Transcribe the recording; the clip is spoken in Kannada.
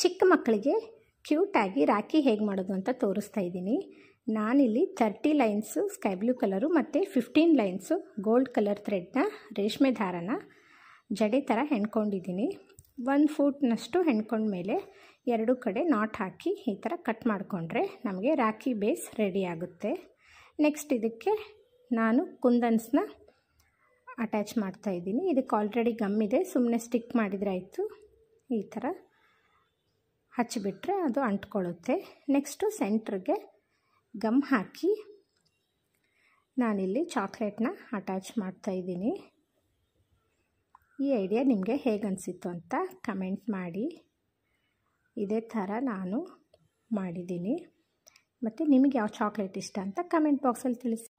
ಚಿಕ್ಕ ಮಕ್ಕಳಿಗೆ ಕ್ಯೂಟಾಗಿ ರಾಖಿ ಹೇಗೆ ಮಾಡೋದು ಅಂತ ತೋರಿಸ್ತಾ ಇದ್ದೀನಿ. ನಾನಿಲ್ಲಿ 30 ಲೈನ್ಸು ಸ್ಕೈ ಬ್ಲೂ ಕಲರು ಮತ್ತು 15 ಲೈನ್ಸು ಗೋಲ್ಡ್ ಕಲರ್ ಥ್ರೆಡ್ನ ರೇಷ್ಮೆ ದಾರನ ಜಡೆ ಥರ ಹೆಣ್ಕೊಂಡಿದ್ದೀನಿ. 1 ಫೂಟ್ನಷ್ಟು ಹೆಣ್ಕೊಂಡ್ಮೇಲೆ 2 ಕಡೆ ನಾಟ್ ಹಾಕಿ ಈ ಥರ ಕಟ್ ಮಾಡಿಕೊಂಡ್ರೆ ನಮಗೆ ರಾಖಿ ಬೇಸ್ ರೆಡಿ ಆಗುತ್ತೆ. ನೆಕ್ಸ್ಟ್ ಇದಕ್ಕೆ ನಾನು ಕುಂದನ್ಸ್ನ ಅಟ್ಯಾಚ್ ಮಾಡ್ತಾಯಿದ್ದೀನಿ. ಇದಕ್ಕೆ ಆಲ್ರೆಡಿ ಗಮ್ ಇದೆ, ಸುಮ್ಮನೆ ಸ್ಟಿಕ್ ಮಾಡಿದರೆ ಆಯಿತು. ಈ ಥರ ಹಚ್ಚಿಬಿಟ್ರೆ ಅದು ಅಂಟ್ಕೊಳ್ಳುತ್ತೆ. ನೆಕ್ಸ್ಟು ಸೆಂಟ್ರಿಗೆ ಗಮ್ ಹಾಕಿ ನಾನಿಲ್ಲಿ ಚಾಕ್ಲೇಟ್ನ ಅಟ್ಯಾಚ್ ಮಾಡ್ತಾಯಿದ್ದೀನಿ. ಈ ಐಡಿಯಾ ನಿಮಗೆ ಹೇಗೆ ಅನಿಸಿತ್ತು ಅಂತ ಕಮೆಂಟ್ ಮಾಡಿ. ಇದೇ ಥರ ನಾನು ಮಾಡಿದ್ದೀನಿ. ಮತ್ತು ನಿಮಗೆ ಯಾವ ಚಾಕ್ಲೇಟ್ ಇಷ್ಟ ಅಂತ ಕಮೆಂಟ್ ಬಾಕ್ಸಲ್ಲಿ ತಿಳಿಸಿ.